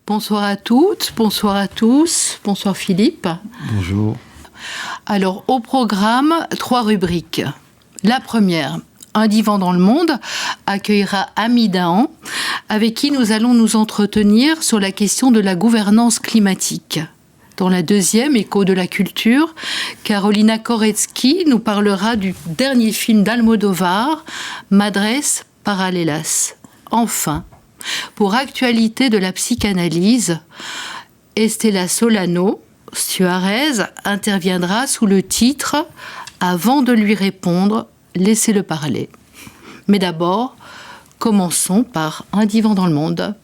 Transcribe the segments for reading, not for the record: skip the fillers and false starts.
Bonsoir à toutes, bonsoir à tous, bonsoir Philippe. Bonjour. Alors, au programme, 3 rubriques. La première, Un divan dans le monde, accueillera Ami Dahan, avec qui nous allons nous entretenir sur la question de la gouvernance climatique. Dans la deuxième, Écho de la culture, Carolina Koretsky nous parlera du dernier film d'Almodovar, Madres Paralelas. Enfin, pour Actualité de la psychanalyse, Estela Solano Suarez interviendra sous le titre « Avant de lui répondre, laissez-le parler ». Mais d'abord, commençons par Un divan dans le monde.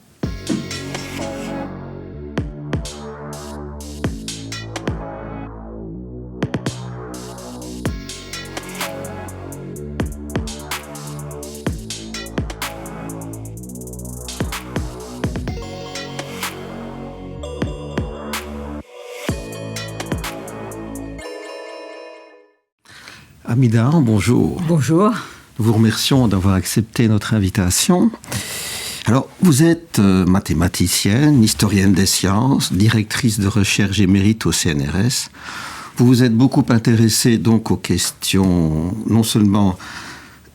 Ami Dahan, bonjour. Bonjour. Nous vous remercions d'avoir accepté notre invitation. Alors, vous êtes mathématicienne, historienne des sciences, directrice de recherche émérite au CNRS. Vous vous êtes beaucoup intéressée donc aux questions non seulement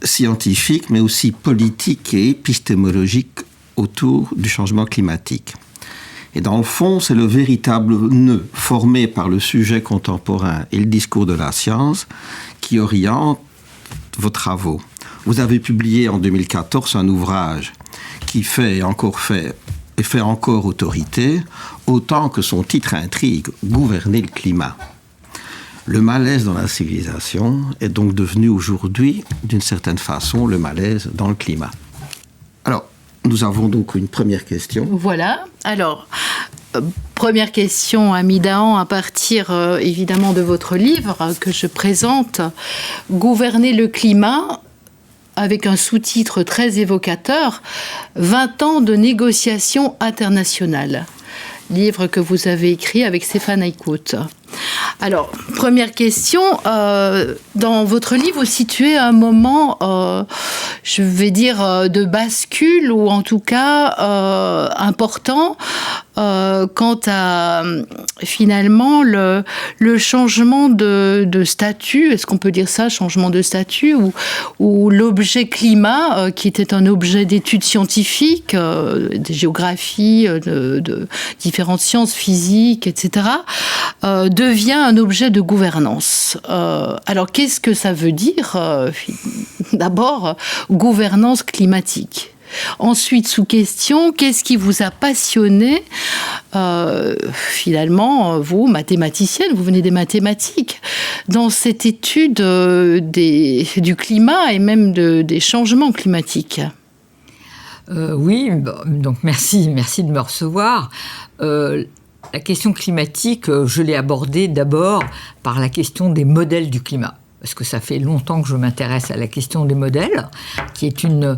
scientifiques, mais aussi politiques et épistémologiques autour du changement climatique. Et dans le fond, c'est le véritable nœud formé par le sujet contemporain et le discours de la science qui oriente vos travaux. Vous avez publié en 2014 un ouvrage qui fait encore autorité, autant que son titre intrigue, Gouverner le climat. Le malaise dans la civilisation est donc devenu aujourd'hui, d'une certaine façon, le malaise dans le climat. Alors, nous avons donc une première question. Voilà. Alors, première question, Ami Dahan, à partir évidemment de votre livre que je présente, Gouverner le climat, avec un sous-titre très évocateur, 20 ans de négociations internationales. Livre que vous avez écrit avec Stéphane Aycout. Alors, première question, dans votre livre, vous situez un moment, je vais dire, de bascule, ou en tout cas important, quant à finalement le changement de statut, est-ce qu'on peut dire ça, changement de statut, ou l'objet climat, qui était un objet d'études scientifiques, de géographie, de différentes sciences physiques, etc., devient un objet de gouvernance. Alors, qu'est-ce que ça veut dire d'abord, gouvernance climatique. Ensuite, sous question, qu'est-ce qui vous a passionné finalement, vous, mathématicienne, vous venez des mathématiques, dans cette étude du climat et même des changements climatiques? Oui, donc merci de me recevoir. La question climatique, je l'ai abordée d'abord par la question des modèles du climat. Parce que ça fait longtemps que je m'intéresse à la question des modèles, qui est une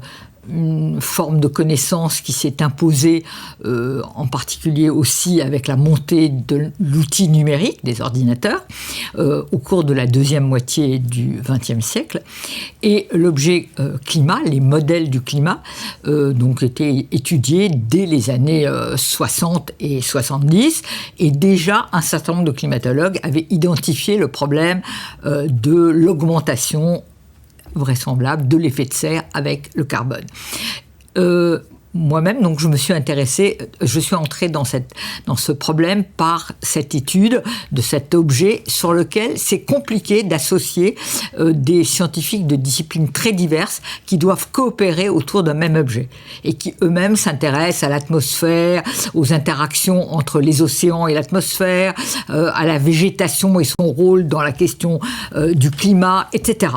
forme de connaissance qui s'est imposée, en particulier aussi avec la montée de l'outil numérique des ordinateurs, au cours de la deuxième moitié du XXe siècle. Et l'objet climat, les modèles du climat, donc étaient étudiés dès les années 60 et 70, et déjà un certain nombre de climatologues avaient identifié le problème de l'augmentation vraisemblable de l'effet de serre avec le carbone. Moi-même, donc, je suis entrée dans ce problème par cette étude de cet objet sur lequel c'est compliqué d'associer des scientifiques de disciplines très diverses qui doivent coopérer autour d'un même objet et qui eux-mêmes s'intéressent à l'atmosphère, aux interactions entre les océans et l'atmosphère, à la végétation et son rôle dans la question du climat, etc.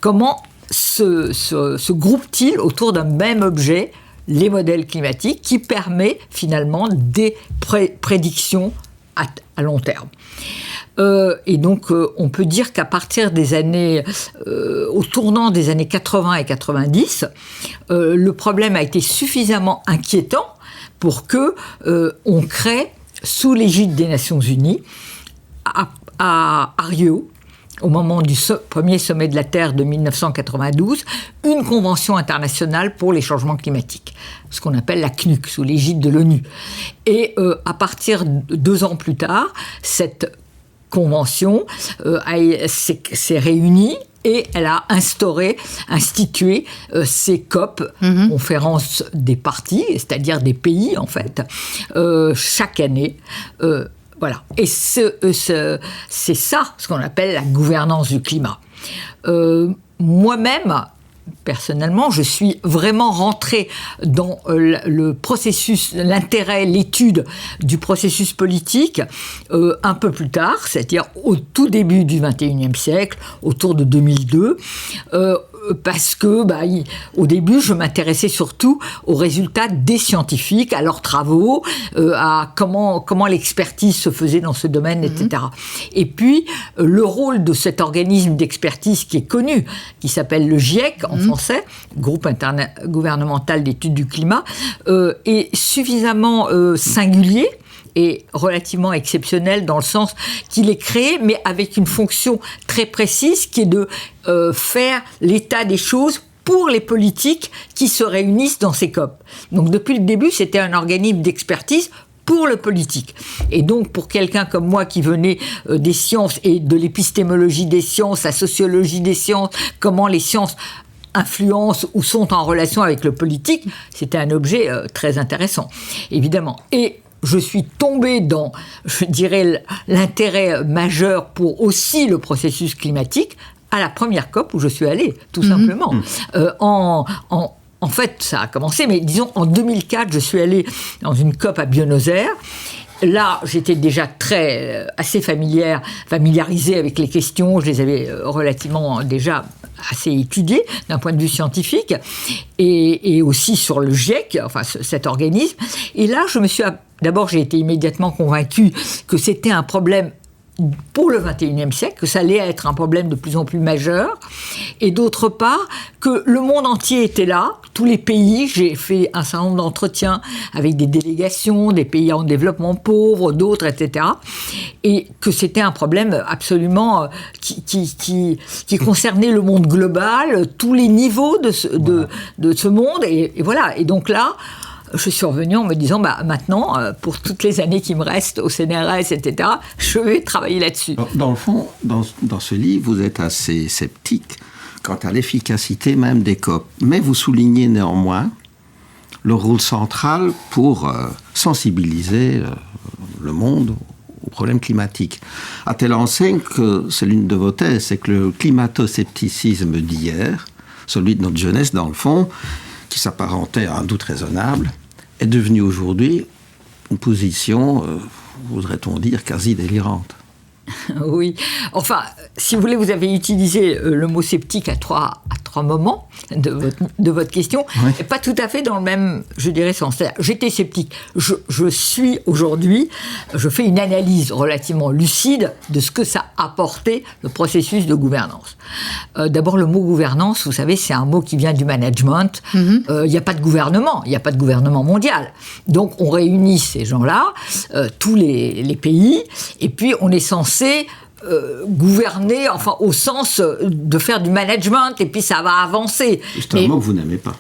Comment se groupent-ils autour d'un même objet, les modèles climatiques, qui permet finalement des prédictions à long terme. Et donc, on peut dire qu'à partir des années, au tournant des années 80 et 90, le problème a été suffisamment inquiétant pour que on crée, sous l'égide des Nations Unies, à Rio, au moment du premier sommet de la Terre de 1992, une convention internationale pour les changements climatiques, ce qu'on appelle la CNUC, sous l'égide de l'ONU. Et à partir de 2 ans plus tard, cette convention s'est réunie et elle a institué ces COP, conférences des parties, c'est-à-dire des pays en fait, chaque année. Voilà. Et c'est ça, ce qu'on appelle la gouvernance du climat. Moi-même, personnellement, je suis vraiment rentrée dans le processus, l'intérêt, l'étude du processus politique un peu plus tard, c'est-à-dire au tout début du XXIe siècle, autour de 2002, parce que au début, je m'intéressais surtout aux résultats des scientifiques, à leurs travaux, à comment l'expertise se faisait dans ce domaine, etc. Et puis, le rôle de cet organisme d'expertise qui est connu, qui s'appelle le GIEC en français, Groupe intergouvernemental d'études du climat, est suffisamment singulier et relativement exceptionnel dans le sens qu'il est créé, mais avec une fonction très précise qui est de faire l'état des choses pour les politiques qui se réunissent dans ces COP. Donc depuis le début, c'était un organisme d'expertise pour le politique. Et donc, pour quelqu'un comme moi qui venait des sciences et de l'épistémologie des sciences, la sociologie des sciences, comment les sciences influencent ou sont en relation avec le politique, c'était un objet très intéressant, évidemment. Et je suis tombée dans, je dirais, l'intérêt majeur pour aussi le processus climatique à la première COP où je suis allée, tout simplement. En fait, ça a commencé, mais disons, en 2004, je suis allée dans une COP à Buenos Aires. Là, j'étais déjà assez familiarisée avec les questions, je les avais relativement déjà assez étudiées d'un point de vue scientifique, et aussi sur le GIEC, enfin cet organisme. Et là, d'abord, j'ai été immédiatement convaincue que c'était un problème pour le XXIe siècle, que ça allait être un problème de plus en plus majeur, et d'autre part, que le monde entier était là, tous les pays, j'ai fait un certain nombre d'entretiens avec des délégations, des pays en développement pauvre, d'autres, etc., et que c'était un problème absolument qui concernait le monde global, tous les niveaux de ce monde, et voilà, et donc là, je suis revenue en me disant, maintenant, pour toutes les années qui me restent au CNRS, etc., je vais travailler là-dessus. Dans le fond, dans ce livre, vous êtes assez sceptique quant à l'efficacité même des COP. Mais vous soulignez néanmoins le rôle central pour sensibiliser le monde aux problèmes climatiques. À telle enseigne que c'est l'une de vos thèses, c'est que le climato-scepticisme d'hier, celui de notre jeunesse dans le fond, qui s'apparentait à un doute raisonnable, est devenu aujourd'hui une position, voudrait-on dire, quasi délirante. Oui. Enfin, si vous voulez, vous avez utilisé le mot sceptique à trois moments de votre question, oui. Et pas tout à fait dans le même, je dirais, sens. C'est-à-dire, j'étais sceptique. Je suis aujourd'hui, je fais une analyse relativement lucide de ce que ça a apporté le processus de gouvernance. D'abord, le mot gouvernance, vous savez, c'est un mot qui vient du management. Il n'y a pas de gouvernement, il n'y a pas de gouvernement mondial. Donc, on réunit ces gens-là, tous les pays, et puis on est censé gouverner, enfin au sens de faire du management, et puis ça va avancer. C'est un mot que vous n'aimez pas.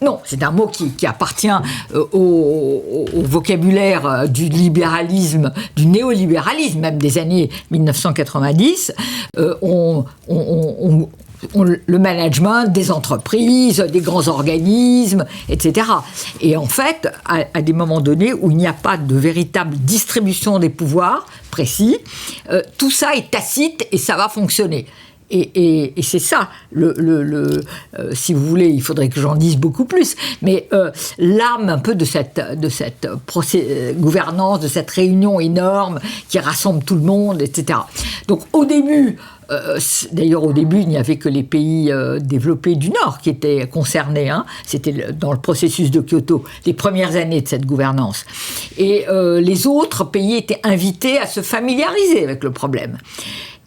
Non, c'est un mot qui appartient au vocabulaire du libéralisme, du néolibéralisme, même des années 1990. Le management des entreprises, des grands organismes, etc. Et en fait, à des moments donnés où il n'y a pas de véritable distribution des pouvoirs précis, tout ça est tacite et ça va fonctionner. Et c'est ça, si vous voulez, il faudrait que j'en dise beaucoup plus, mais l'âme un peu de cette gouvernance, de cette réunion énorme qui rassemble tout le monde, etc. Donc au début, d'ailleurs au début, il n'y avait que les pays développés du Nord qui étaient concernés, hein. C'était dans le processus de Kyoto, les premières années de cette gouvernance. Et les autres pays étaient invités à se familiariser avec le problème.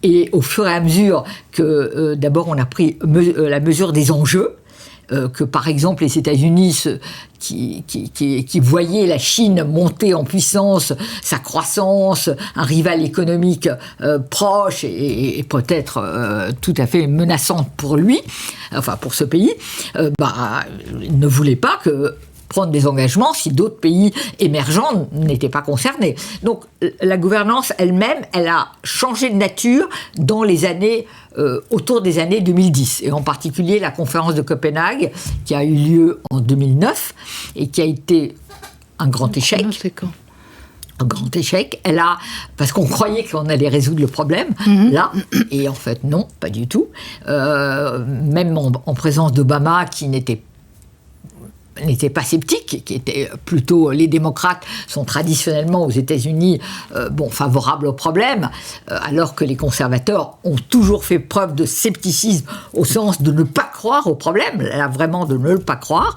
Et au fur et à mesure que, d'abord, on a pris la mesure des enjeux, que par exemple les États-Unis qui voyaient la Chine monter en puissance, sa croissance, un rival économique proche et peut-être tout à fait menaçante pour lui, enfin pour ce pays, ne voulaient pas prendre des engagements si d'autres pays émergents n'étaient pas concernés. Donc la gouvernance elle-même, elle a changé de nature dans les années, autour des années 2010, et en particulier la conférence de Copenhague qui a eu lieu en 2009 et qui a été un grand échec. Un grand échec. Parce qu'on croyait qu'on allait résoudre le problème, là, et en fait non, pas du tout. Même en présence d'Obama qui n'était pas sceptique, qui était plutôt... Les démocrates sont traditionnellement aux États-Unis favorables au problème, alors que les conservateurs ont toujours fait preuve de scepticisme au sens de ne pas croire au problème, là vraiment de ne le pas croire.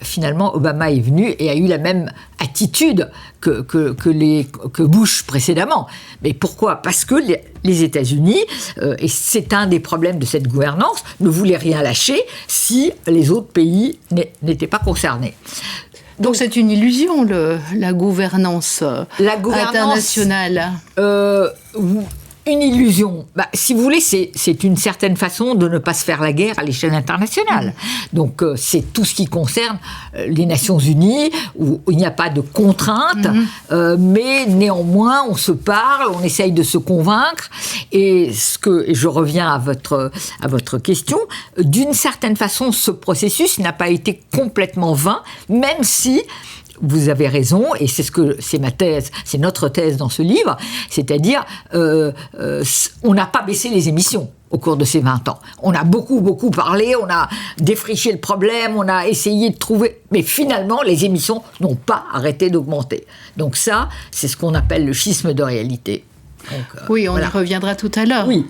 Finalement, Obama est venu et a eu la même attitude que Bush précédemment. Mais pourquoi ? Parce que les États-Unis, et c'est un des problèmes de cette gouvernance, ne voulaient rien lâcher si les autres pays n'étaient pas concernés. Donc c'est une illusion, la gouvernance internationale. Une illusion. Si vous voulez, c'est une certaine façon de ne pas se faire la guerre à l'échelle internationale. Donc, c'est tout ce qui concerne les Nations Unies, où il n'y a pas de contraintes, mais néanmoins, on se parle, on essaye de se convaincre. Et je reviens à votre question, d'une certaine façon, ce processus n'a pas été complètement vain, même si... Vous avez raison, et c'est ma thèse, c'est notre thèse dans ce livre, c'est-à-dire on n'a pas baissé les émissions au cours de ces 20 ans. On a beaucoup parlé, on a défriché le problème, on a essayé de trouver... Mais finalement, les émissions n'ont pas arrêté d'augmenter. Donc ça, c'est ce qu'on appelle le schisme de réalité. Donc, oui, on y reviendra tout à l'heure. Oui.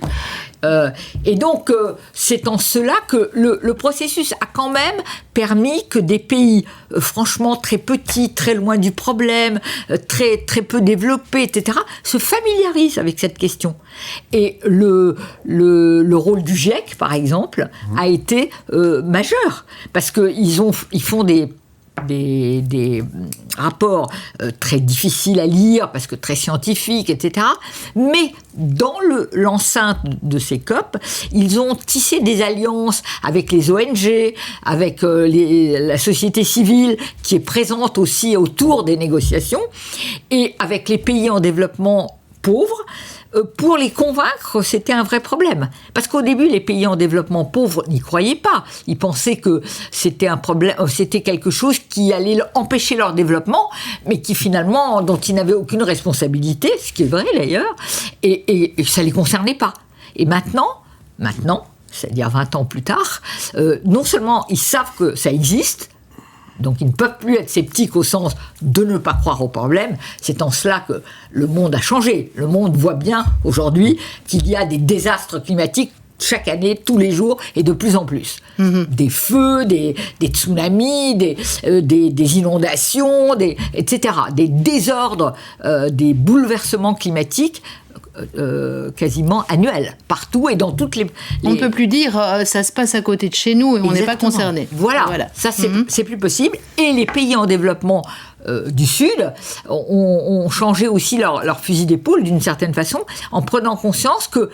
Et donc, c'est en cela que le processus a quand même permis que des pays franchement très petits, très loin du problème, très peu développés, etc., se familiarisent avec cette question. Et le rôle du GIEC, par exemple, a été majeur, parce qu'ils font des rapports très difficiles à lire, parce que très scientifiques, etc. Mais dans l'enceinte de ces COP, ils ont tissé des alliances avec les ONG, avec la société civile qui est présente aussi autour des négociations, et avec les pays en développement pauvres, pour les convaincre que c'était un vrai problème. Parce qu'au début, les pays en développement pauvre n'y croyaient pas. Ils pensaient que c'était un problème, c'était quelque chose qui allait empêcher leur développement, mais qui finalement, dont ils n'avaient aucune responsabilité, ce qui est vrai d'ailleurs, et ça ne les concernait pas. Et maintenant, c'est-à-dire 20 ans plus tard, non seulement ils savent que ça existe, donc ils ne peuvent plus être sceptiques au sens de ne pas croire au problème. C'est en cela que le monde a changé. Le monde voit bien aujourd'hui qu'il y a des désastres climatiques chaque année, tous les jours, et de plus en plus. Des feux, des tsunamis, des inondations, etc. Des désordres, des bouleversements climatiques quasiment annuels, partout et dans toutes les... On ne peut plus dire ça se passe à côté de chez nous et on n'est pas concerné. Voilà. Ça c'est plus possible. Et les pays en développement du Sud ont changé aussi leur fusil d'épaule d'une certaine façon, en prenant conscience que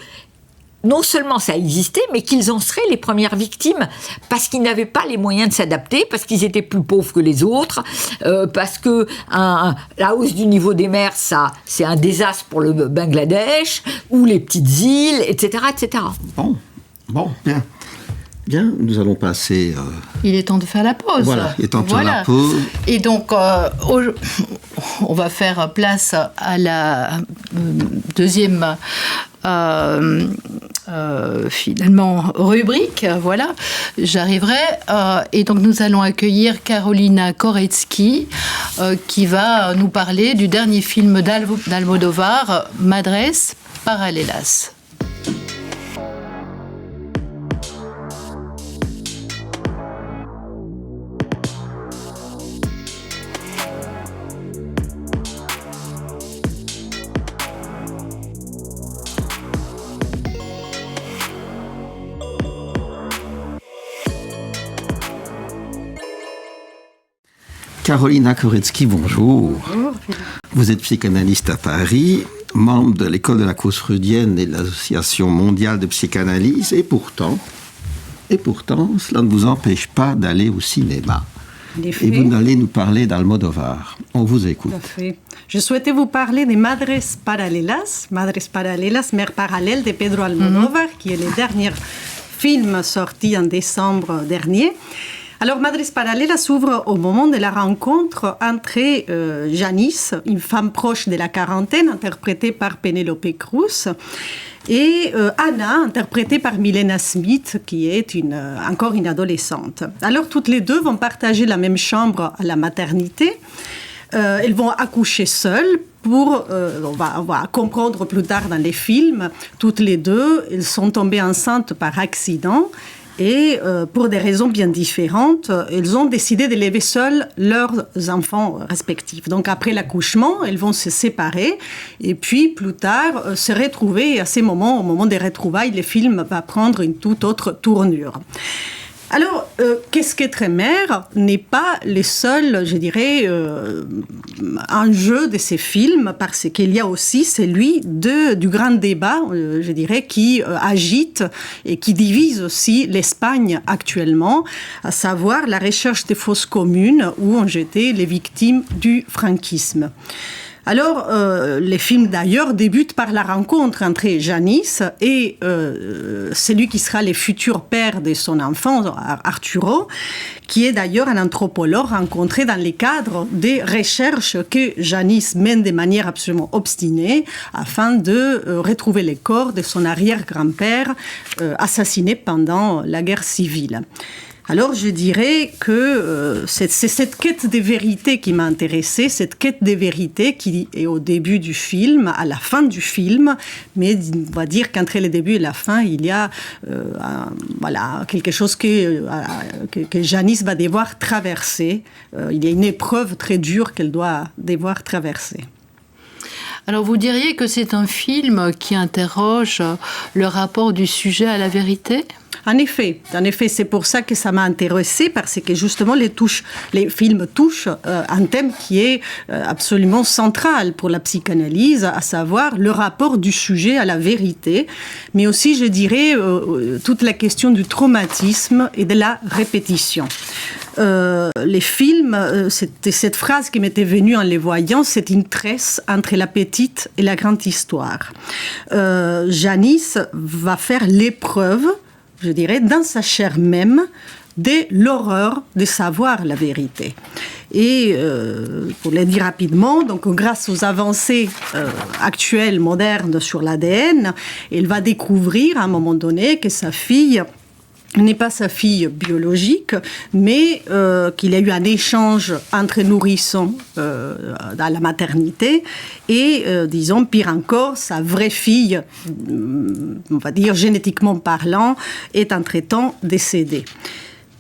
non seulement ça existait, mais qu'ils en seraient les premières victimes, parce qu'ils n'avaient pas les moyens de s'adapter, parce qu'ils étaient plus pauvres que les autres, parce que la hausse du niveau des mers, ça, c'est un désastre pour le Bangladesh, ou les petites îles, etc., etc. Bon, bien. Bien, nous allons passer... Il est temps de faire la pause. Voilà, il est temps de faire la pause. Et donc, on va faire place à la deuxième finalement rubrique, voilà, j'arriverai. Et donc nous allons accueillir Carolina Koretsky qui va nous parler du dernier film d'Almodóvar, Madres Paralelas. Carolina Koretsky, bonjour. Bonjour. Vous êtes psychanalyste à Paris, membre de l'école de la cause freudienne et de l'Association mondiale de psychanalyse, et pourtant, cela ne vous empêche pas d'aller au cinéma. Et vous allez nous parler d'Almodóvar. On vous écoute. Tout à fait. Je souhaitais vous parler de Madres Paralelas, Mères parallèles de Pedro Almodóvar, qui est le dernier film sorti en décembre dernier. Alors, Madres Paralelas s'ouvre au moment de la rencontre entre Janice, une femme proche de la quarantaine, interprétée par Penélope Cruz, et Anna, interprétée par Milena Smith, qui est encore une adolescente. Alors, toutes les deux vont partager la même chambre à la maternité. Elles vont accoucher seules. On va comprendre plus tard dans les films, toutes les deux, elles sont tombées enceintes par accident. Et pour des raisons bien différentes, elles ont décidé d'élever seules leurs enfants respectifs. Donc après l'accouchement, elles vont se séparer et puis plus tard se retrouver. Et à ces moments, au moment des retrouvailles, le film va prendre une toute autre tournure. Alors, qu'est-ce qu'être mère n'est pas le seul, je dirais, enjeu de ces films, parce qu'il y a aussi celui du grand débat, je dirais, qui agite et qui divise aussi l'Espagne actuellement, à savoir la recherche des fosses communes où ont été les victimes du franquisme. Alors, les films d'ailleurs débutent par la rencontre entre Janice et celui qui sera le futur père de son enfant, Arturo, qui est d'ailleurs un anthropologue rencontré dans le cadre des recherches que Janice mène de manière absolument obstinée afin de retrouver les corps de son arrière-grand-père assassiné pendant la guerre civile. Alors, je dirais que c'est cette quête de vérité qui m'a intéressée, cette quête de vérité qui est au début du film, à la fin du film, mais on va dire qu'entre le début et la fin, il y a quelque chose que Janice va devoir traverser. Il y a une épreuve très dure qu'elle doit devoir traverser. Alors vous diriez que c'est un film qui interroge le rapport du sujet à la vérité ? En effet, c'est pour ça que ça m'a intéressée, parce que justement les films touchent un thème qui est absolument central pour la psychanalyse, à savoir le rapport du sujet à la vérité, mais aussi, je dirais, toute la question du traumatisme et de la répétition. Les films, cette phrase qui m'était venue en les voyant, c'est une tresse entre la petite et la grande histoire. Janice va faire l'épreuve, je dirais, dans sa chair même, de l'horreur de savoir la vérité. Et pour le dire rapidement, donc grâce aux avancées actuelles, modernes sur l'ADN, elle va découvrir à un moment donné que sa fille n'est pas sa fille biologique, mais qu'il y a eu un échange entre nourrissons dans la maternité et, disons, pire encore, sa vraie fille, on va dire génétiquement parlant, est entre-temps décédée.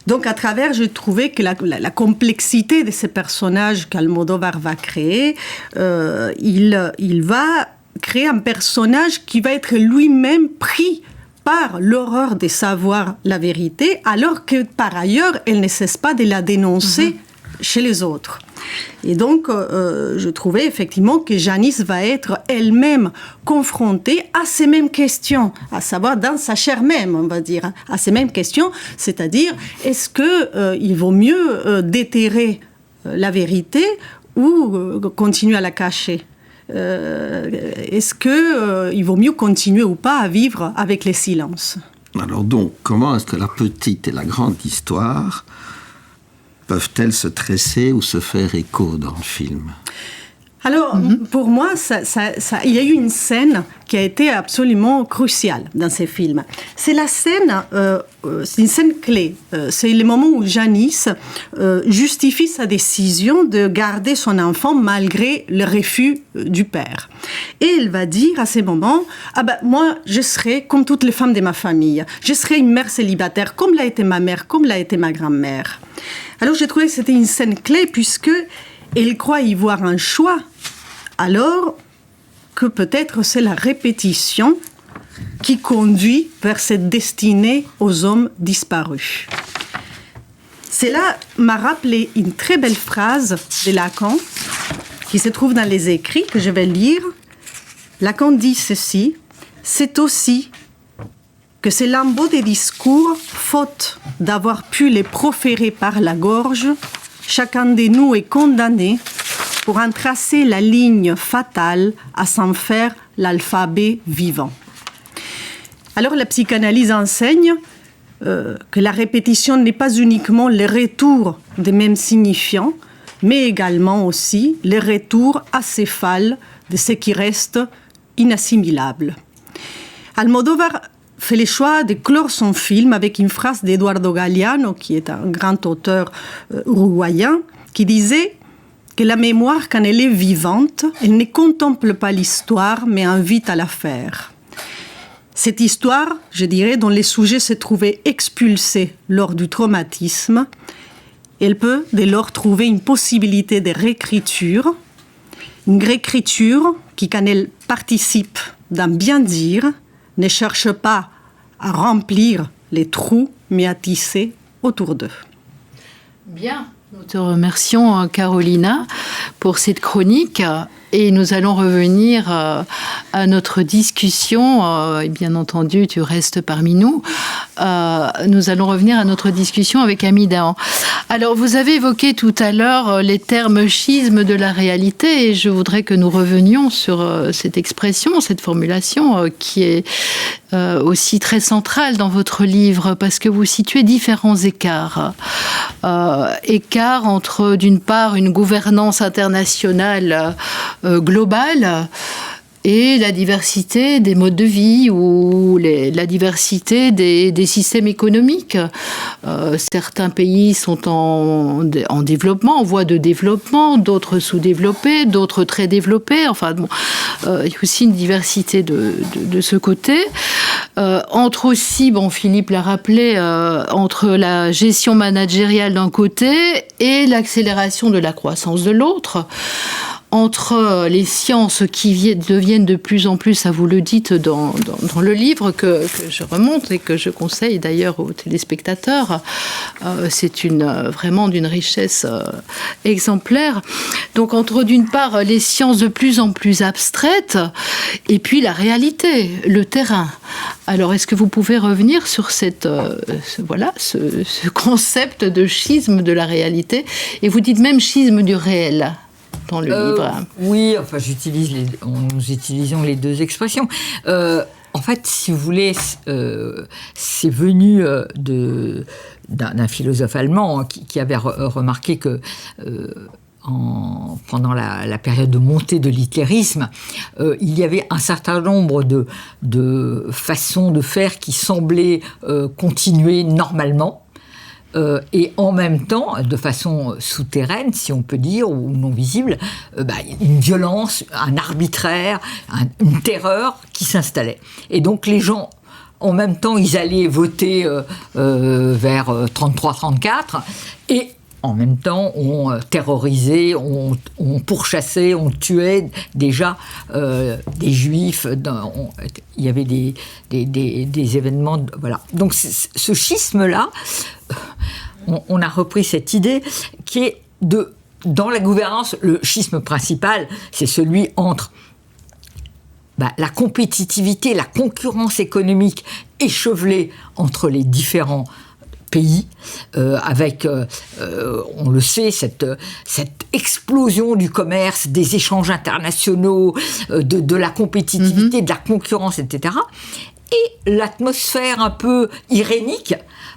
Donc, à travers, j'ai trouvé que la complexité de ces personnages qu'Almodóvar va créer, il va créer un personnage qui va être lui-même pris par l'horreur de savoir la vérité, alors que par ailleurs, elle ne cesse pas de la dénoncer chez les autres. Et donc, je trouvais effectivement que Janice va être elle-même confrontée à ces mêmes questions, à savoir dans sa chair même, on va dire, à ces mêmes questions, c'est-à-dire, est-ce qu'il vaut mieux déterrer la vérité ou continuer à la cacher ? Est-ce qu'il vaut mieux continuer ou pas à vivre avec les silences ? Alors donc, comment est-ce que la petite et la grande histoire peuvent-elles se tresser ou se faire écho dans le film ? Alors, pour moi, il y a eu une scène qui a été absolument cruciale dans ces films. C'est la scène, c'est une scène clé. C'est le moment où Janice justifie sa décision de garder son enfant malgré le refus du père. Et elle va dire à ces moments, moi, je serai comme toutes les femmes de ma famille. Je serai une mère célibataire, comme l'a été ma mère, comme l'a été ma grand-mère. Alors, j'ai trouvé que c'était une scène clé puisque elle croit y voir un choix, alors que peut-être c'est la répétition qui conduit vers cette destinée aux hommes disparus. Cela m'a rappelé une très belle phrase de Lacan qui se trouve dans les écrits que je vais lire. Lacan dit ceci: « C'est aussi que ces lambeaux des discours, faute d'avoir pu les proférer par la gorge, chacun de nous est condamné pour en tracer la ligne fatale à s'en faire l'alphabet vivant. » Alors la psychanalyse enseigne que la répétition n'est pas uniquement le retour des mêmes signifiants, mais également aussi le retour acéphale de ce qui reste inassimilable. Almodovar fait le choix de clore son film avec une phrase d'Eduardo Galeano, qui est un grand auteur uruguayen, qui disait que la mémoire, quand elle est vivante, elle ne contemple pas l'histoire, mais invite à la faire. Cette histoire, je dirais, dont les sujets se trouvaient expulsés lors du traumatisme, elle peut dès lors trouver une possibilité de réécriture, une réécriture qui, quand elle participe d'un bien dire, ne cherche pas à remplir les trous, mais à tisser autour d'eux. Bien, nous te remercions, Carolina, pour cette chronique. Et nous allons revenir à notre discussion. Et bien entendu, tu restes parmi nous. Nous allons revenir à notre discussion avec Ami Dahan. Alors, vous avez évoqué tout à l'heure les termes schisme de la réalité. Et je voudrais que nous revenions sur cette expression, cette formulation qui est aussi très centrale dans votre livre, parce que vous situez différents écarts. Écarts entre, d'une part, une gouvernance internationale globale et la diversité des modes de vie ou la diversité des systèmes économiques. Certains pays sont en développement, en voie de développement, d'autres sous-développés, d'autres très développés. Enfin, bon, il y a aussi une diversité de ce côté. Entre aussi, bon, Philippe l'a rappelé, entre la gestion managériale d'un côté et l'accélération de la croissance de l'autre. Entre les sciences qui deviennent de plus en plus, ça vous le dites dans le livre que je remonte et que je conseille d'ailleurs aux téléspectateurs, c'est vraiment d'une richesse exemplaire. Donc entre d'une part les sciences de plus en plus abstraites et puis la réalité, le terrain. Alors est-ce que vous pouvez revenir sur ce concept de schisme de la réalité, et vous dites même schisme du réel dans le livre. Oui, enfin, nous utilisons les deux expressions. En fait, si vous voulez, c'est venu d'un philosophe allemand qui avait remarqué que pendant la période de montée de l'hitlérisme, il y avait un certain nombre de façons de faire qui semblaient continuer normalement. Et en même temps, de façon souterraine, si on peut dire, ou non visible, une violence, un arbitraire, une terreur qui s'installait. Et donc les gens, en même temps, ils allaient voter vers 33-34, et en même temps, on terrorisait, on pourchassait, on tuait déjà des juifs. Il y avait des événements. Voilà. Donc ce schisme-là, on a repris cette idée qui est dans la gouvernance, le schisme principal, c'est celui entre la compétitivité, la concurrence économique échevelée entre les différents pays, avec, on le sait, cette explosion du commerce, des échanges internationaux, de la compétitivité, de la concurrence, etc. et l'atmosphère un peu irénique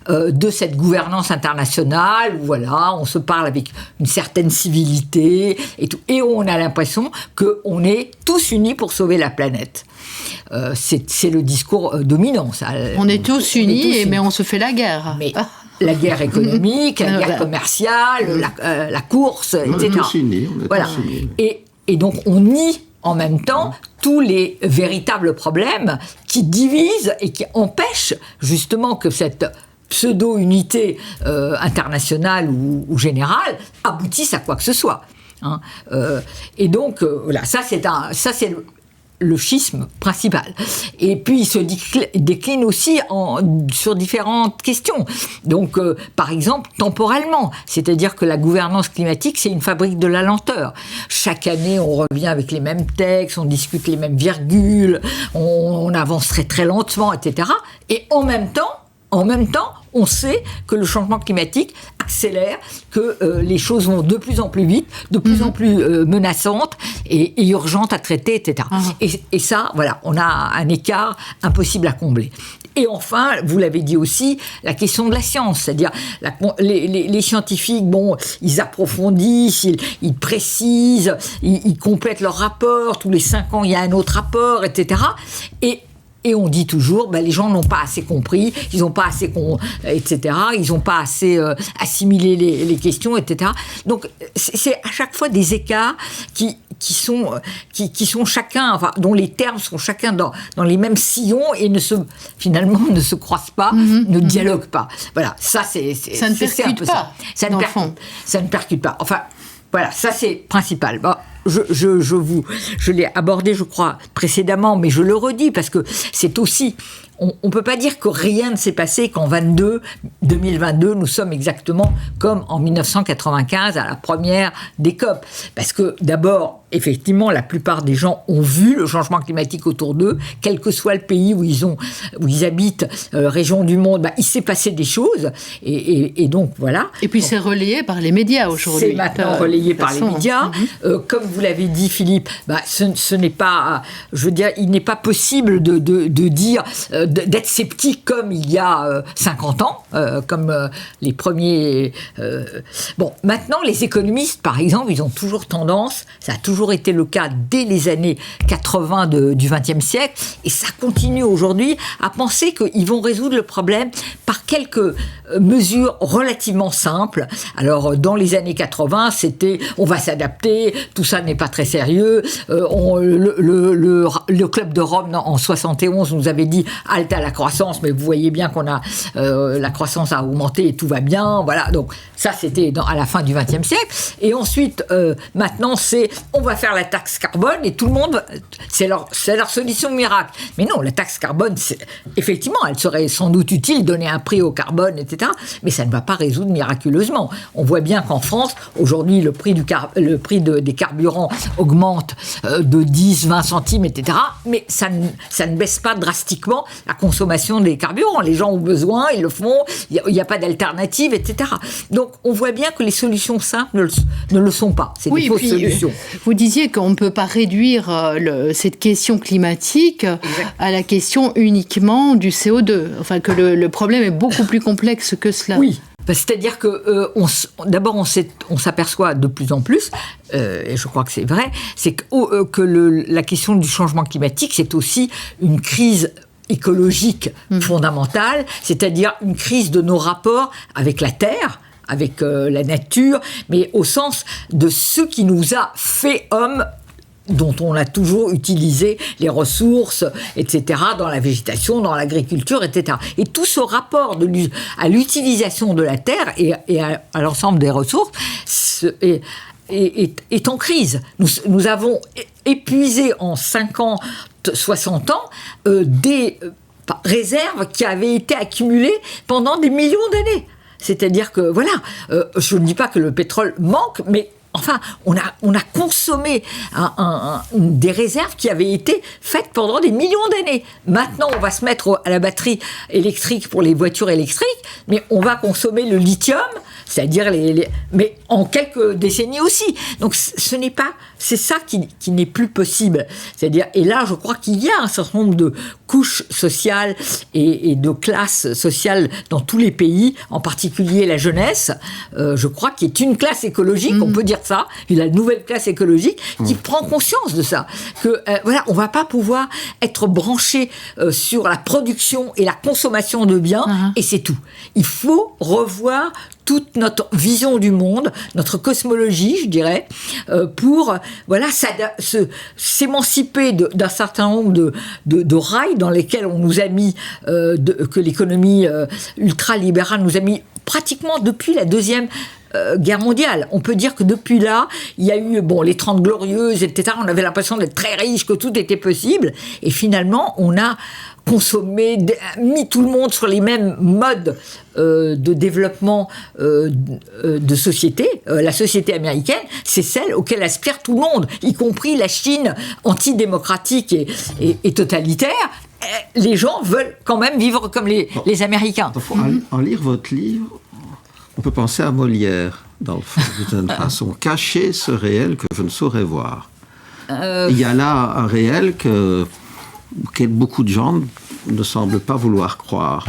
de cette gouvernance internationale, où voilà, on se parle avec une certaine civilité et tout, et on a l'impression qu'on est tous unis pour sauver la planète. C'est le discours dominant. Ça. On est tous unis, mais on se fait la guerre. Mais la guerre économique, la guerre commerciale, la course, etc. On est tous unis. Voilà. Et donc on nie en même temps tous les véritables problèmes qui divisent et qui empêchent justement que cette pseudo-unité internationale ou générale aboutisse à quoi que ce soit. Hein. Et donc, voilà, ça c'est le schisme principal. Et puis, il se décline aussi sur différentes questions. Donc, par exemple, temporellement, c'est-à-dire que la gouvernance climatique, c'est une fabrique de la lenteur. Chaque année, on revient avec les mêmes textes, on discute les mêmes virgules, on avance très très lentement, etc. Et en même temps, on sait que le changement climatique accélère, que les choses vont de plus en plus vite, de plus en plus menaçantes et urgentes à traiter, etc. Et ça, voilà, on a un écart impossible à combler. Et enfin, vous l'avez dit aussi, la question de la science, c'est-à-dire les scientifiques, bon, ils approfondissent, ils précisent, ils complètent leur rapport, tous les 5 ans il y a un autre rapport, etc. Et on dit toujours, les gens n'ont pas assez compris, ils n'ont pas assez, etc. Ils n'ont pas assez assimilé les questions, etc. Donc, c'est à chaque fois des écarts qui sont chacun, enfin, dont les termes sont chacun dans les mêmes sillons et finalement ne se croisent pas, ne dialoguent pas. Voilà, ça c'est ça ne percute pas. Ça ne percute pas. Enfin, voilà, ça c'est principal. Bon, je l'ai abordé, je crois, précédemment, mais je le redis parce que c'est aussi... On ne peut pas dire que rien ne s'est passé qu'en 2022, nous sommes exactement comme en 1995 à la première des COP. Parce que d'abord, effectivement, la plupart des gens ont vu le changement climatique autour d'eux, quel que soit le pays où ils habitent, région du monde, il s'est passé des choses. Et donc, voilà. Et puis, c'est relayé par les médias aujourd'hui. C'est maintenant relayé par les médias. Comme vous l'avez dit, Philippe, ce n'est pas... Je veux dire, il n'est pas possible de dire... d'être sceptique comme il y a 50 ans, comme les premiers... Bon, maintenant, les économistes, par exemple, ils ont toujours tendance, ça a toujours été le cas dès les années 80 du XXe siècle, et ça continue aujourd'hui, à penser qu'ils vont résoudre le problème par quelques mesures relativement simples. Alors, dans les années 80, c'était « on va s'adapter, tout ça n'est pas très sérieux », le Club de Rome, en 71, nous avait dit « halte à la croissance », mais vous voyez bien qu'on a la croissance a augmenté et tout va bien, voilà. Donc ça, c'était à la fin du XXe siècle. Et ensuite, maintenant, c'est on va faire la taxe carbone et tout le monde, c'est leur solution miracle. Mais non, la taxe carbone, effectivement, elle serait sans doute utile, donner un prix au carbone, etc. Mais ça ne va pas résoudre miraculeusement. On voit bien qu'en France, aujourd'hui, le prix des carburants augmente de 10, 20 centimes, etc. Mais ça ne baisse pas drastiquement la consommation des carburants. Les gens ont besoin, ils le font, il n'y a pas d'alternative, etc. Donc, on voit bien que les solutions simples ne le sont pas. C'est des fausses solutions. Vous disiez qu'on ne peut pas réduire cette question climatique à la question uniquement du CO2. Enfin, que le problème est beaucoup plus complexe que cela. Oui. C'est-à-dire que d'abord on s'aperçoit de plus en plus, et je crois que c'est vrai, c'est que la question du changement climatique, c'est aussi une crise écologique fondamentale, c'est-à-dire une crise de nos rapports avec la Terre, avec la nature, mais au sens de ce qui nous a fait hommes, dont on a toujours utilisé les ressources, etc., dans la végétation, dans l'agriculture, etc. Et tout ce rapport à l'utilisation de la terre et à l'ensemble des ressources est en crise. Nous avons épuisé en 50, 60 ans des réserves qui avaient été accumulées pendant des millions d'années. C'est-à-dire que, voilà, je ne dis pas que le pétrole manque, mais enfin, on a consommé des réserves qui avaient été faites pendant des millions d'années. Maintenant, on va se mettre à la batterie électrique pour les voitures électriques, mais on va consommer le lithium, c'est-à-dire mais en quelques décennies aussi. Donc c'est ça qui n'est plus possible. C'est-à-dire, et là, je crois qu'il y a un certain nombre de couches sociales et de classes sociales dans tous les pays, en particulier la jeunesse, je crois, qui est une classe écologique, on peut dire ça, la nouvelle classe écologique, qui prend conscience de ça. Que, voilà, on ne va pas pouvoir être branché sur la production et la consommation de biens, et c'est tout. Il faut revoir toute notre vision du monde, notre cosmologie, je dirais, pour s'émanciper d'un certain nombre de rails dans lesquels on nous a mis, que l'économie ultralibérale nous a mis pratiquement depuis la Deuxième Guerre mondiale. On peut dire que depuis là, il y a eu les 30 glorieuses, etc. On avait l'impression d'être très riche, que tout était possible. Et finalement, on a consommé, mis tout le monde sur les mêmes modes de développement de société. La société américaine, c'est celle auquel aspire tout le monde, y compris la Chine antidémocratique et totalitaire. Les gens veulent quand même vivre comme les Américains. En lire votre livre, on peut penser à Molière, dans le fond, d'une certaine façon. Cacher ce réel que je ne saurais voir. Il y a là un réel auquel beaucoup de gens ne semblent pas vouloir croire.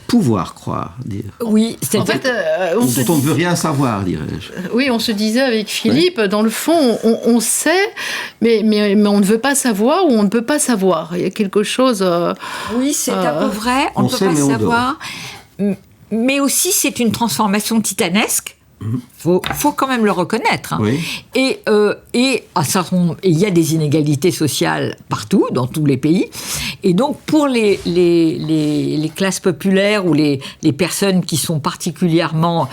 Pouvoir croire, dire. Oui, en fait, on ne veut rien savoir, dirais-je. Oui, on se disait avec Philippe, dans le fond, on sait, mais on ne veut pas savoir ou on ne peut pas savoir. Il y a quelque chose... oui, c'est un peu vrai, on ne peut pas savoir. Mais aussi, c'est une transformation titanesque. Faut quand même le reconnaître. Oui. Et il y a des inégalités sociales partout, dans tous les pays. Et donc, pour les classes populaires ou les personnes qui sont particulièrement...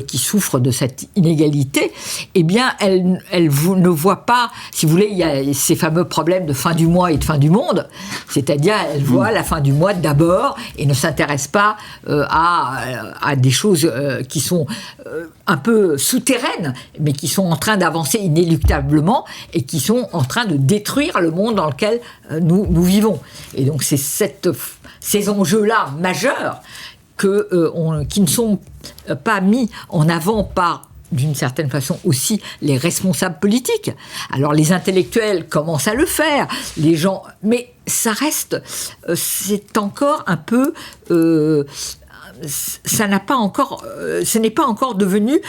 qui souffrent de cette inégalité, eh bien, elles ne voient pas... Si vous voulez, il y a ces fameux problèmes de fin du mois et de fin du monde. C'est-à-dire, elles voient la fin du mois d'abord et ne s'intéressent pas à des choses qui sont... un peu souterraines, mais qui sont en train d'avancer inéluctablement et qui sont en train de détruire le monde dans lequel nous vivons. Et donc, c'est ces enjeux-là majeurs qui ne sont pas mis en avant par, d'une certaine façon aussi, les responsables politiques. Alors, les intellectuels commencent à le faire, les gens... Mais ça reste... c'est encore un peu... ce n'est pas encore devenu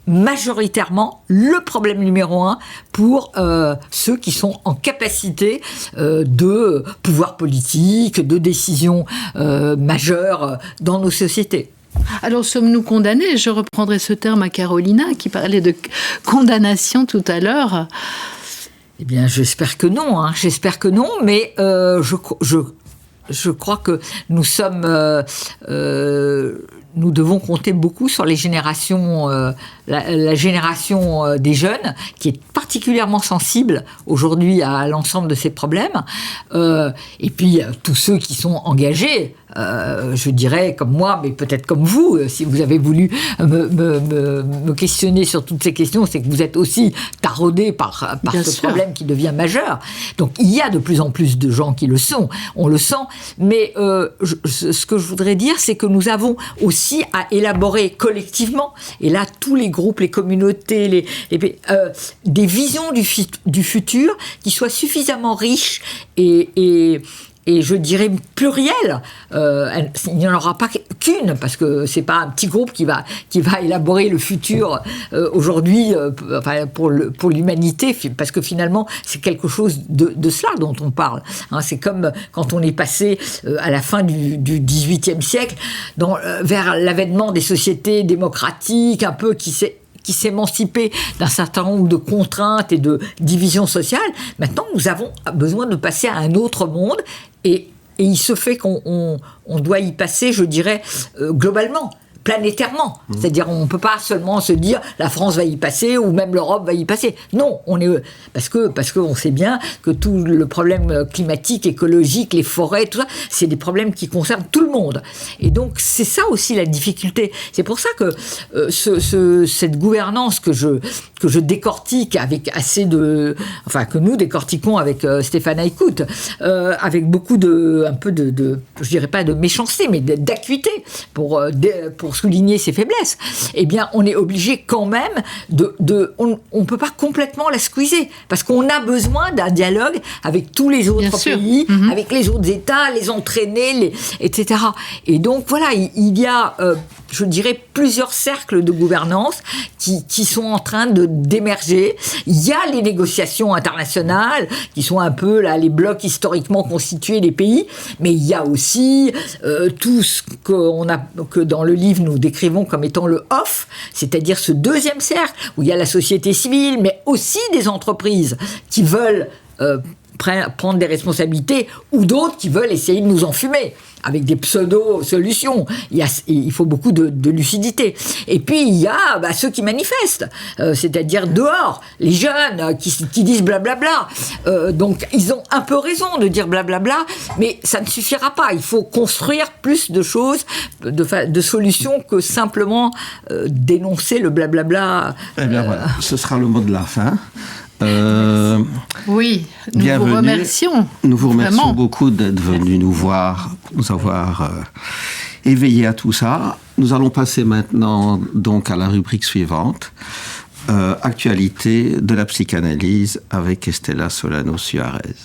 majoritairement le problème numéro 1 pour ceux qui sont en capacité de pouvoir politique, de décision majeure dans nos sociétés. Alors, sommes-nous condamnés ? Je reprendrai ce terme à Carolina, qui parlait de condamnation tout à l'heure. Eh bien, j'espère que non, mais je crois que nous sommes... nous devons compter beaucoup sur les générations, la génération des jeunes, qui est particulièrement sensible aujourd'hui à l'ensemble de ces problèmes. Et puis, tous ceux qui sont engagés, je dirais comme moi, mais peut-être comme vous, si vous avez voulu me questionner sur toutes ces questions, c'est que vous êtes aussi taraudés par ce problème qui devient majeur. Donc, il y a de plus en plus de gens qui le sont, on le sent, mais ce que je voudrais dire, c'est que nous avons aussi à élaborer collectivement, et là, tous les groupes, les communautés, des visions du futur qui soient suffisamment riches et je dirais pluriel. Il n'y en aura pas qu'une, parce que c'est pas un petit groupe qui va élaborer le futur aujourd'hui pour l'humanité, parce que finalement c'est quelque chose de cela dont on parle. C'est comme quand on est passé à la fin du XVIIIe siècle vers l'avènement des sociétés démocratiques, un peu qui s'émanciper d'un certain nombre de contraintes et de divisions sociales. Maintenant, nous avons besoin de passer à un autre monde et il se fait qu'on doit y passer, je dirais, globalement, planétairement. C'est-à-dire, on ne peut pas seulement se dire la France va y passer ou même l'Europe va y passer. Non, parce qu'on sait bien que tout le problème climatique, écologique, les forêts, tout ça, c'est des problèmes qui concernent tout le monde. Et donc, c'est ça aussi la difficulté. C'est pour ça que cette gouvernance que je décortique avec que nous décortiquons avec Stéphane Aïkout, avec beaucoup je dirais pas de méchanceté, mais d'acuité pour pour souligner ses faiblesses, eh bien, on est obligé quand même on ne peut pas complètement la squeezer, parce qu'on a besoin d'un dialogue avec tous les autres pays, avec les autres États, les entraîner, etc. Et donc, voilà, il y a, je dirais, plusieurs cercles de gouvernance qui sont en train d'émerger. Il y a les négociations internationales, qui sont un peu là, les blocs historiquement constitués des pays, mais il y a aussi tout ce que dans le livre nous décrivons comme étant le off, c'est-à-dire ce deuxième cercle, où il y a la société civile, mais aussi des entreprises qui veulent prendre des responsabilités, ou d'autres qui veulent essayer de nous enfumer avec des pseudo-solutions. Il faut beaucoup de lucidité. Et puis, il y a ceux qui manifestent, c'est-à-dire dehors, les jeunes qui disent blablabla. Donc, ils ont un peu raison de dire blablabla, mais ça ne suffira pas. Il faut construire plus de choses, de solutions, que simplement dénoncer le blablabla. Eh bien, voilà, ce sera le mot de la fin. Oui, nous vous remercions. Nous vous remercions vraiment beaucoup d'être venus nous voir, nous avoir éveillés à tout ça. Nous allons passer maintenant donc à la rubrique suivante, actualité de la psychanalyse avec Estela Solano Suarez.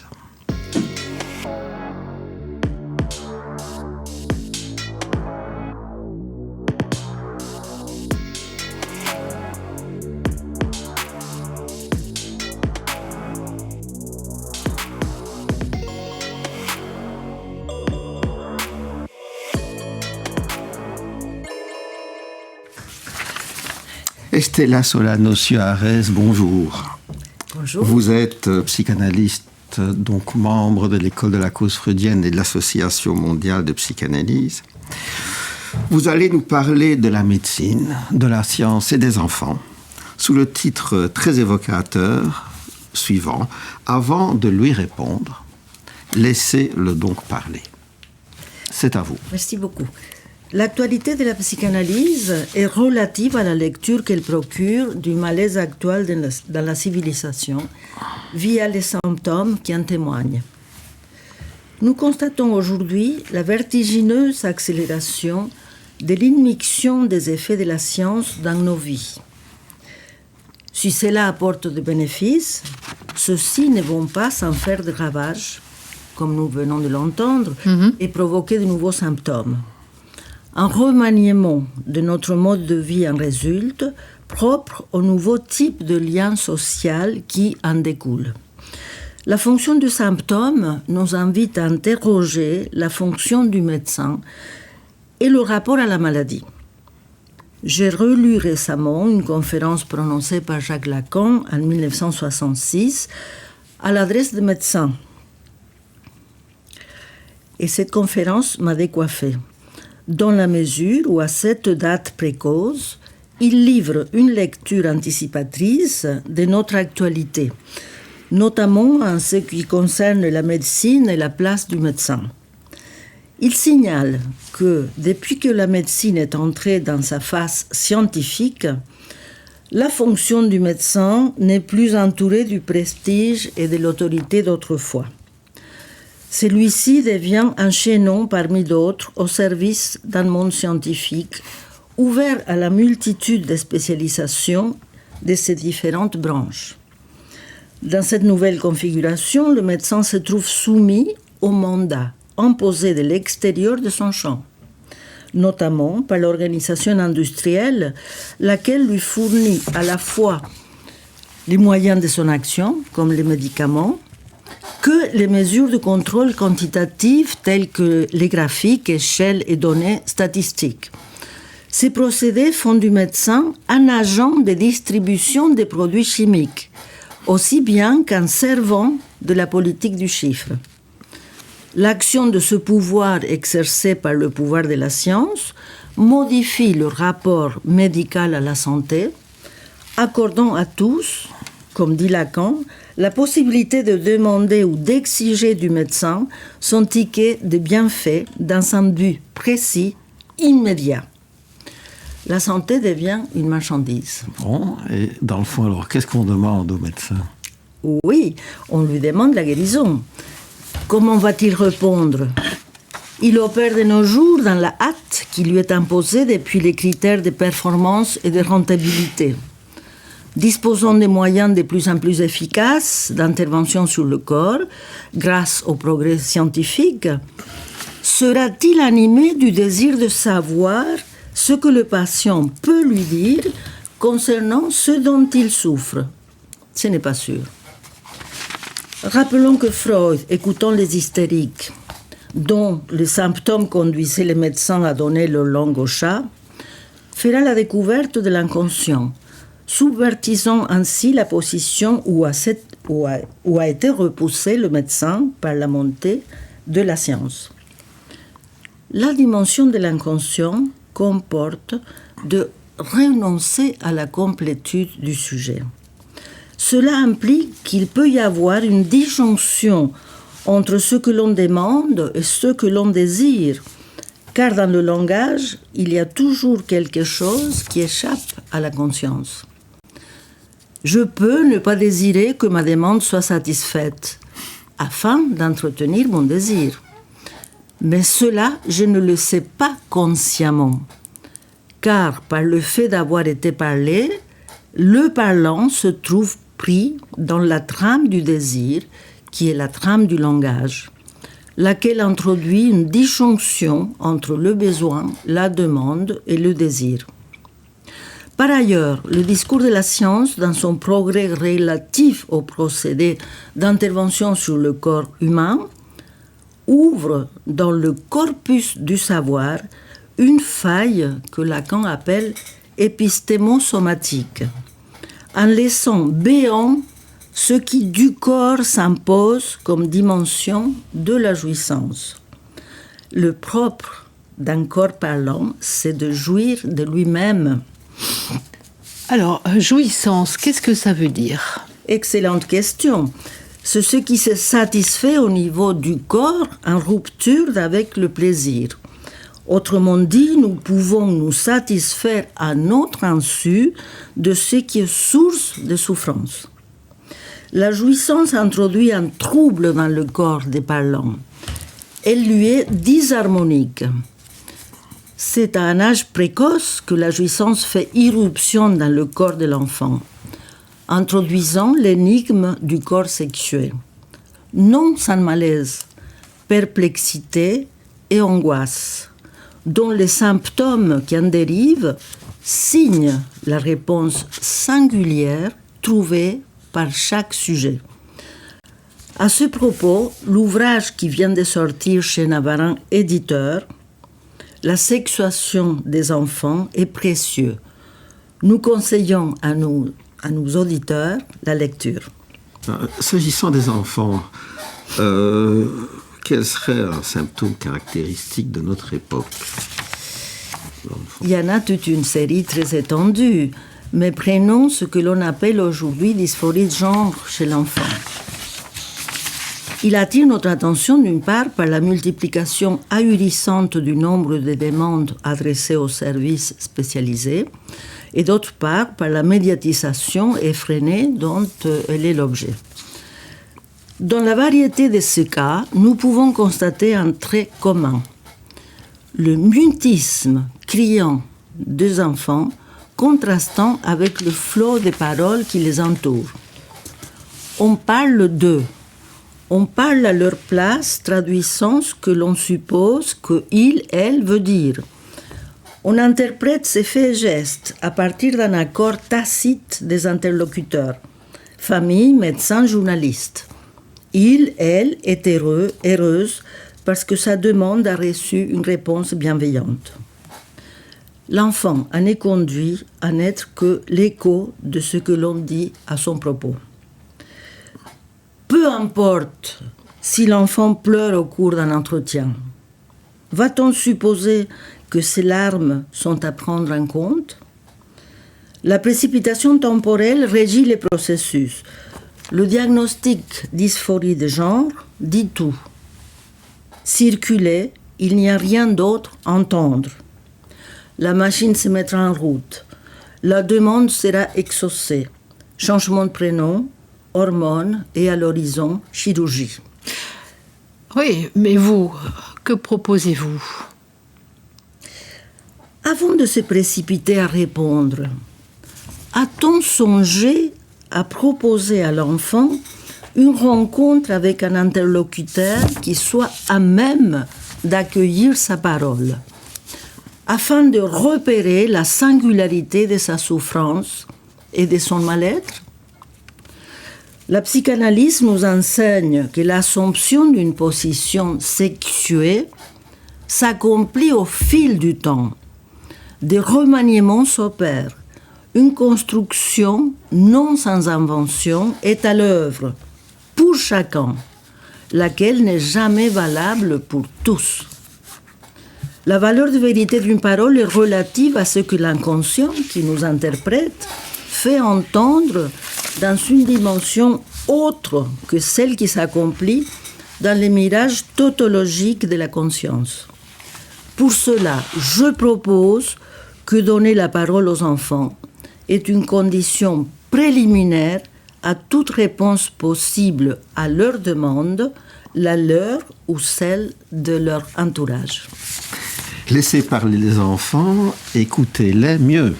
Estela Solano Suarez, bonjour. Bonjour. Vous êtes psychanalyste, donc membre de l'école de la cause freudienne et de l'Association mondiale de psychanalyse. Vous allez nous parler de la médecine, de la science et des enfants, sous le titre très évocateur suivant. Avant de lui répondre, laissez-le donc parler. C'est à vous. Merci beaucoup. L'actualité de la psychanalyse est relative à la lecture qu'elle procure du malaise actuel dans la civilisation via les symptômes qui en témoignent. Nous constatons aujourd'hui la vertigineuse accélération de l'immixtion des effets de la science dans nos vies. Si cela apporte des bénéfices, ceux-ci ne vont pas sans faire de ravages, comme nous venons de l'entendre, et provoquer de nouveaux symptômes. Un remaniement de notre mode de vie en résulte, propre au nouveau type de lien social qui en découle. La fonction du symptôme nous invite à interroger la fonction du médecin et le rapport à la maladie. J'ai relu récemment une conférence prononcée par Jacques Lacan en 1966 à l'adresse des médecins. Et cette conférence m'a décoiffée, dans la mesure où, à cette date précoce, il livre une lecture anticipatrice de notre actualité, notamment en ce qui concerne la médecine et la place du médecin. Il signale que, depuis que la médecine est entrée dans sa phase scientifique, la fonction du médecin n'est plus entourée du prestige et de l'autorité d'autrefois. Celui-ci devient un chaînon parmi d'autres au service d'un monde scientifique ouvert à la multitude de spécialisations de ces différentes branches. Dans cette nouvelle configuration, le médecin se trouve soumis au mandat imposé de l'extérieur de son champ, notamment par l'organisation industrielle, laquelle lui fournit à la fois les moyens de son action, comme les médicaments, que les mesures de contrôle quantitatif telles que les graphiques, échelles et données statistiques. Ces procédés font du médecin un agent de distribution des produits chimiques, aussi bien qu'un servant de la politique du chiffre. L'action de ce pouvoir exercé par le pouvoir de la science modifie le rapport médical à la santé, accordant à tous, comme dit Lacan, la possibilité de demander ou d'exiger du médecin son ticket de bienfait dans un but précis, immédiat. La santé devient une marchandise. Bon, et dans le fond, alors, qu'est-ce qu'on demande au médecin ? Oui, on lui demande la guérison. Comment va-t-il répondre ? Il opère de nos jours dans la hâte qui lui est imposée depuis les critères de performance et de rentabilité. Disposant des moyens de plus en plus efficaces d'intervention sur le corps, grâce au progrès scientifique, sera-t-il animé du désir de savoir ce que le patient peut lui dire concernant ce dont il souffre? Ce n'est pas sûr. Rappelons que Freud, écoutant les hystériques, dont les symptômes conduisaient les médecins à donner leur langue au chat, fera la découverte de l'inconscient, subvertissant ainsi la position où a été repoussé le médecin par la montée de la science. La dimension de l'inconscient comporte de renoncer à la complétude du sujet. Cela implique qu'il peut y avoir une disjonction entre ce que l'on demande et ce que l'on désire, car dans le langage, il y a toujours quelque chose qui échappe à la conscience. Je peux ne pas désirer que ma demande soit satisfaite, afin d'entretenir mon désir. Mais cela, je ne le sais pas consciemment, car par le fait d'avoir été parlé, le parlant se trouve pris dans la trame du désir, qui est la trame du langage, laquelle introduit une disjonction entre le besoin, la demande et le désir. Par ailleurs, le discours de la science, dans son progrès relatif au procédé d'intervention sur le corps humain, ouvre dans le corpus du savoir une faille que Lacan appelle épistémosomatique, en laissant béant ce qui du corps s'impose comme dimension de la jouissance. Le propre d'un corps parlant, c'est de jouir de lui-même. Alors, jouissance, qu'est-ce que ça veut dire? Excellente question. C'est ce qui se satisfait au niveau du corps en rupture avec le plaisir. Autrement dit, nous pouvons nous satisfaire à notre insu de ce qui est source de souffrance. La jouissance introduit un trouble dans le corps des parlants. Elle lui est disharmonique. C'est à un âge précoce que la jouissance fait irruption dans le corps de l'enfant, introduisant l'énigme du corps sexué. Non sans malaise, perplexité et angoisse, dont les symptômes qui en dérivent signent la réponse singulière trouvée par chaque sujet. À ce propos, l'ouvrage qui vient de sortir chez Navarin Éditeur, La sexuation des enfants, est précieux. Nous conseillons à nos auditeurs la lecture. S'agissant des enfants, quel serait un symptôme caractéristique de notre époque? Il y en a toute une série très étendue, mais prenons ce que l'on appelle aujourd'hui dysphorie de genre chez l'enfant. Il attire notre attention d'une part par la multiplication ahurissante du nombre de demandes adressées aux services spécialisés et d'autre part par la médiatisation effrénée dont elle est l'objet. Dans la variété de ces cas, nous pouvons constater un trait commun. Le mutisme criant des enfants contrastant avec le flot des paroles qui les entourent. On parle d'eux. On parle à leur place, traduisant ce que l'on suppose que il, elle veut dire. On interprète ces faits et gestes à partir d'un accord tacite des interlocuteurs, famille, médecin, journaliste. Il, elle est heureux, heureuse parce que sa demande a reçu une réponse bienveillante. L'enfant en est conduit à n'être que l'écho de ce que l'on dit à son propos. Peu importe si l'enfant pleure au cours d'un entretien. Va-t-on supposer que ces larmes sont à prendre en compte? La précipitation temporelle régit les processus. Le diagnostic dysphorie de genre dit tout. Circuler, il n'y a rien d'autre à entendre. La machine se mettra en route. La demande sera exaucée. Changement de prénom, hormones et à l'horizon, chirurgie. Oui, mais vous, que proposez-vous? Avant de se précipiter à répondre, a-t-on songé à proposer à l'enfant une rencontre avec un interlocuteur qui soit à même d'accueillir sa parole, afin de repérer la singularité de sa souffrance et de son mal-être? La psychanalyse nous enseigne que l'assomption d'une position sexuée s'accomplit au fil du temps. Des remaniements s'opèrent. Une construction non sans invention est à l'œuvre pour chacun, laquelle n'est jamais valable pour tous. La valeur de vérité d'une parole est relative à ce que l'inconscient qui nous interprète fait entendre dans une dimension autre que celle qui s'accomplit dans les mirages tautologiques de la conscience. Pour cela, je propose que donner la parole aux enfants est une condition préliminaire à toute réponse possible à leur demande, la leur ou celle de leur entourage. Laissez parler les enfants, écoutez-les mieux.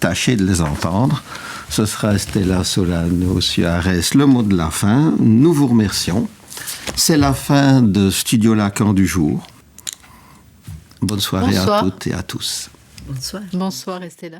Tâchez de les entendre. Ce sera Stella Solano Suarez, le mot de la fin. Nous vous remercions. C'est la fin de Studio Lacan du jour. Bonne soirée à toutes et à tous. Bonsoir. Bonsoir Estella.